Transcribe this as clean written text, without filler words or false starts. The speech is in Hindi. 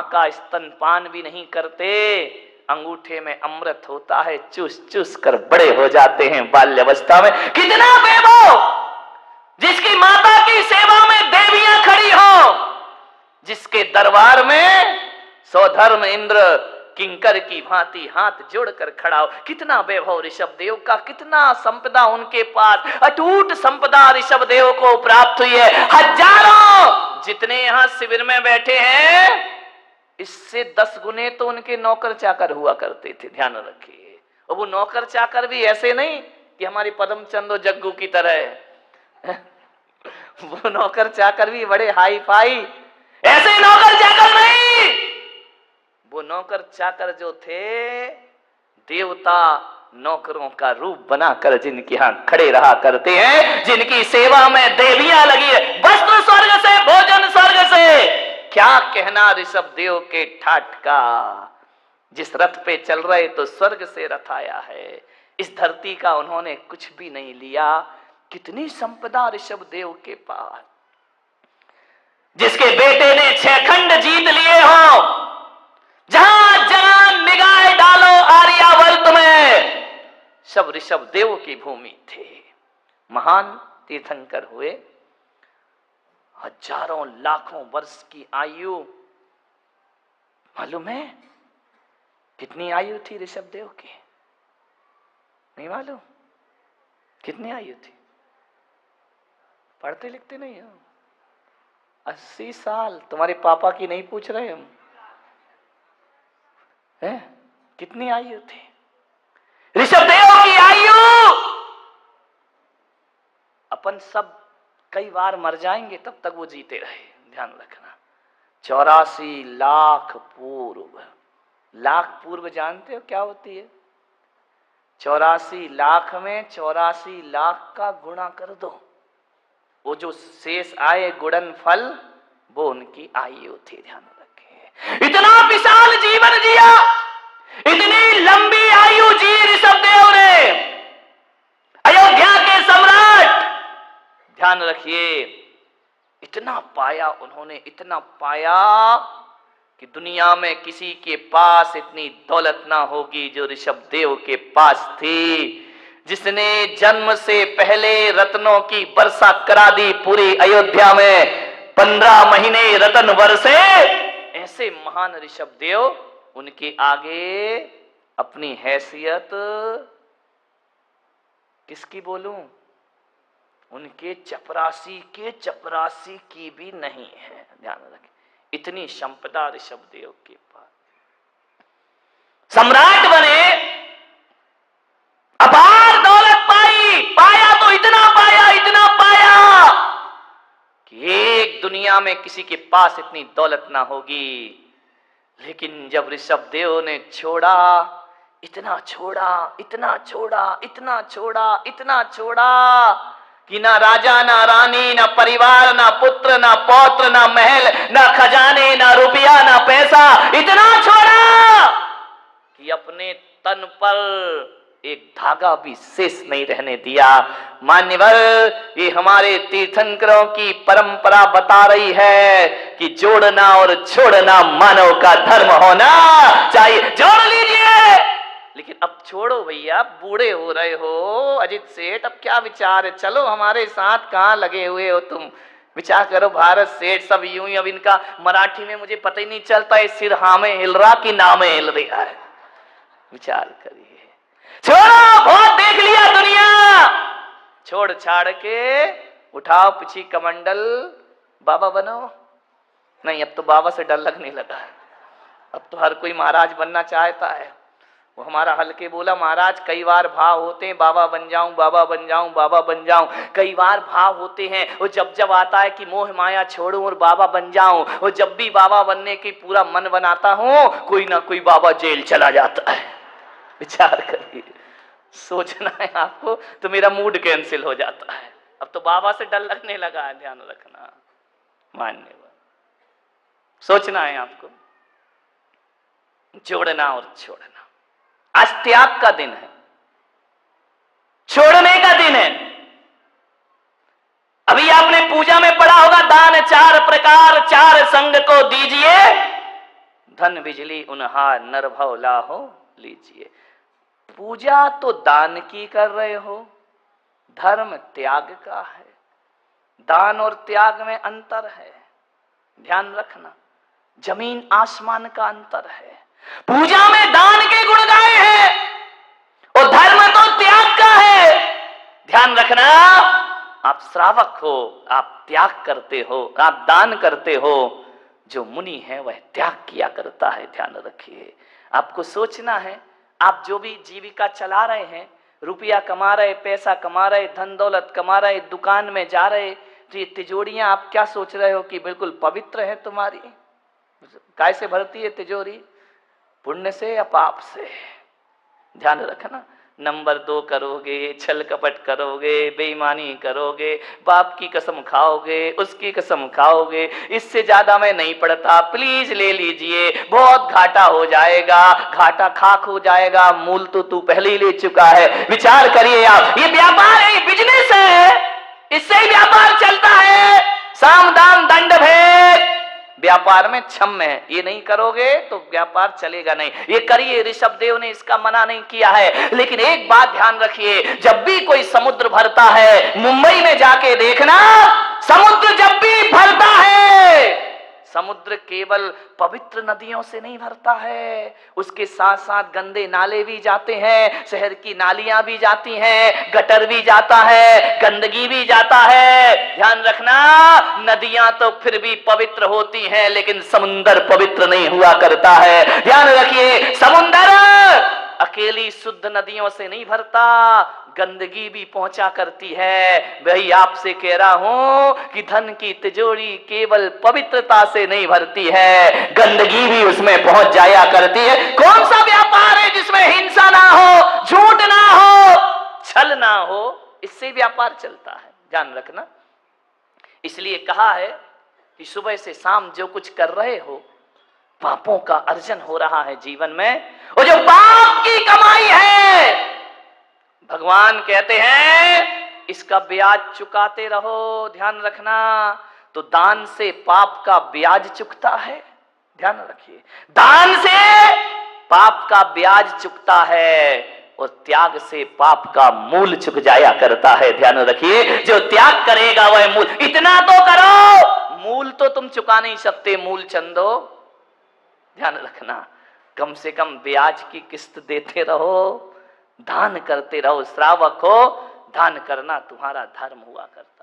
का स्तनपान भी नहीं करते, अंगूठे में अमृत होता है, चूस चूस कर बड़े हो जाते हैं बाल्यावस्था में। कितना वैभव, जिसकी माता की सेवा में देवियां खड़ी हो, जिसके दरबार में सौधर्म इंद्र किंकर की भांति हाथ जोड़कर खड़ा हो। कितना वैभव ऋषभ देव का, कितना संपदा उनके पास, अटूट संपदा ऋषभ देव को प्राप्त हुई है। हजारों जितने यहां शिविर में बैठे हैं, इससे 10 गुने तो उनके नौकर चाकर हुआ करते थे, ध्यान रखिए। और वो नौकर चाकर भी ऐसे नहीं कि हमारी पद्मचंद और जग्गू की तरह वो नौकर चाकर भी बड़े हाई फाई, ऐसे नौकर चाकर नहीं। वो नौकर चाकर जो थे, देवता नौकरों का रूप बनाकर जिनके यहां खड़े रहा करते हैं, जिनकी सेवा में देवियां लगी है, वस्त्र स्वर्ग से, भोजन स्वर्ग से। क्या कहना ऋषभ देव के ठाट का, जिस रथ पे चल रहे तो स्वर्ग से रथ आया है, इस धरती का उन्होंने कुछ भी नहीं लिया। कितनी संपदा ऋषभ देव के पास, जिसके बेटे ने 6 खंड जीत लिए हो, जहां जहां निगाह डालो आर्यावर्त में सब ऋषभ देव की भूमि थे। महान तीर्थंकर हुए, हजारों लाखों वर्ष की आयु। मालूम है कितनी आयु थी ऋषभ देव की? नहीं मालूम कितनी आयु थी? पढ़ते लिखते नहीं हो? 80 साल। तुम्हारे पापा की नहीं पूछ रहे हम, है? कितनी आयु थी ऋषभ देव की? आयु अपन सब कई बार मर जाएंगे, तब तक वो जीते रहे, ध्यान रखना। 84 लाख पूर्व। लाख पूर्व जानते हो क्या होती है? 84 लाख में 84 लाख का गुणा कर दो, वो जो शेष आए गुणन फल, वो उनकी आयु थी, ध्यान रखें। इतना विशाल जीवन जिया, इतनी लंबी आयु जी ऋषभ देव ने, अयोध्या के सम्राट। ध्यान रखिए, इतना पाया उन्होंने, इतना पाया कि दुनिया में किसी के पास इतनी दौलत ना होगी जो ऋषभ देव के पास थी, जिसने जन्म से पहले रत्नों की वर्षा करा दी पूरी अयोध्या में। 15 महीने रतन वर्षे। ऐसे महान ऋषभ देव, उनके आगे अपनी हैसियत किसकी बोलूं? उनके चपरासी के चपरासी की भी नहीं है, ध्यान रखें। इतनी संपदा ऋषभ देव के पास। सम्राट बने, अपार दौलत पाई, पाया तो इतना पाया कि एक दुनिया में किसी के पास इतनी दौलत ना होगी। लेकिन जब ऋषभ देव ने छोड़ा, इतना छोड़ा कि ना राजा, ना रानी, ना परिवार, ना पुत्र, ना पौत्र, ना महल, ना खजाने, ना रुपया, ना पैसा, इतना छोड़ा कि अपने तन पर एक धागा भी शेष नहीं रहने दिया। मान्यवर, ये हमारे तीर्थंकरों की परंपरा बता रही है कि जोड़ना और छोड़ना मानव का धर्म होना चाहिए। जोड़ लीजिए, लेकिन अब छोड़ो भैया, बूढ़े हो रहे हो अजित सेठ, अब क्या विचार है? चलो हमारे साथ, कहाँ लगे हुए हो तुम? विचार करो। भारत सेठ सब यूं ही, अब इनका मराठी में मुझे पता ही नहीं चलता है, सिर हामे हिल रहा कि नामे हिल रहा है। विचार करिए। छोड़ो, बहुत देख लिया दुनिया, छोड़ छाड़ के उठाओ पीछे कमंडल, बाबा बनो। नहीं, अब तो बाबा से डर लगने लगा। अब तो हर कोई महाराज बनना चाहता है। वो हमारा हल्के बोला, महाराज कई बार भाव होते हैं, बाबा बन जाऊं, बाबा बन जाऊं, बाबा बन जाऊं। कई बार भाव होते हैं, वो जब आता है कि मोह माया छोड़ूं और बाबा बन जाऊं। और जब भी बाबा बनने की पूरा मन बनाता हूं, कोई ना कोई बाबा जेल चला जाता है। विचार करिए, सोचना है आपको तो मेरा मूड कैंसिल हो जाता है। अब तो बाबा से डर लगने लगा है, ध्यान रखना। मान्यवर, सोचना है आपको। जोड़ना और छोड़ना। आज त्याग का दिन है, छोड़ने का दिन है। अभी आपने पूजा में पढ़ा होगा, दान 4 प्रकार, 4 संग को दीजिए, धन बिजली उन्हार नर भव लाहो लीजिए। पूजा तो दान की कर रहे हो, धर्म त्याग का है। दान और त्याग में अंतर है, ध्यान रखना। जमीन आसमान का अंतर है। पूजा में दान के गुण गाए हैं और धर्म तो त्याग का है। ध्यान रखना, आप श्रावक हो, आप त्याग करते हो, आप दान करते हो। जो मुनि है वह त्याग किया करता है। ध्यान रखिए, आपको सोचना है, आप जो भी जीविका चला रहे हैं, रुपया कमा रहे, पैसा कमा रहे, धन दौलत कमा रहे, दुकान में जा रहे, तो ये तिजोरियां आप क्या सोच रहे हो कि बिल्कुल पवित्र है तुम्हारी? काय से भरती है तिजोरी? पुण्य से या पाप से? ध्यान रखना। नंबर 2 करोगे, छल कपट करोगे, बेईमानी करोगे, बाप की कसम खाओगे, उसकी कसम खाओगे, इससे ज्यादा मैं नहीं पढ़ता, प्लीज ले लीजिए, बहुत घाटा हो जाएगा। घाटा खाक हो जाएगा, मूल तो तू पहले ही ले चुका है। विचार करिए आप, ये व्यापार है, ये बिजनेस है, इससे ही व्यापार चलता है। साम दाम दंड भेद व्यापार में क्षम्य है। ये नहीं करोगे तो व्यापार चलेगा नहीं। ये करिए, ऋषभ देव ने इसका मना नहीं किया है। लेकिन एक बात ध्यान रखिए, जब भी कोई समुद्र भरता है, मुंबई में जाके देखना, समुद्र जब भी भरता है, समुद्र केवल पवित्र नदियों से नहीं भरता है, उसके साथ साथ गंदे नाले भी जाते हैं, शहर की नालियां भी जाती हैं, गटर भी जाता है, गंदगी भी जाता है। ध्यान रखना, नदियां तो फिर भी पवित्र होती हैं, लेकिन समुंदर पवित्र नहीं हुआ करता है। ध्यान रखिए, समुंदर अकेली शुद्ध नदियों से नहीं भरता, गंदगी भी पहुंचा करती है। वही आपसे कह रहा हूं कि धन की तिजोरी केवल पवित्रता से नहीं भरती है, गंदगी भी उसमें पहुंच जाया करती है। कौन सा व्यापार है जिसमें हिंसा ना हो, झूठ ना हो, छल ना हो? इससे व्यापार चलता है। ध्यान रखना, इसलिए कहा है कि सुबह से शाम जो कुछ कर रहे हो, पापों का अर्जन हो रहा है जीवन में, और जो पाप की कमाई है, भगवान कहते हैं इसका ब्याज चुकाते रहो। ध्यान रखना, तो दान से पाप का ब्याज चुकता है। ध्यान रखिए, दान से पाप का ब्याज चुकता है और त्याग से पाप का मूल चुक जाया करता है। ध्यान रखिए, जो त्याग करेगा वह मूल, इतना तो करो, मूल तो तुम चुका नहीं सकते, मूल चंदो। ध्यान रखना, कम से कम ब्याज की किस्त देते रहो, दान करते रहो। श्रावक हो, दान करना तुम्हारा धर्म हुआ करता।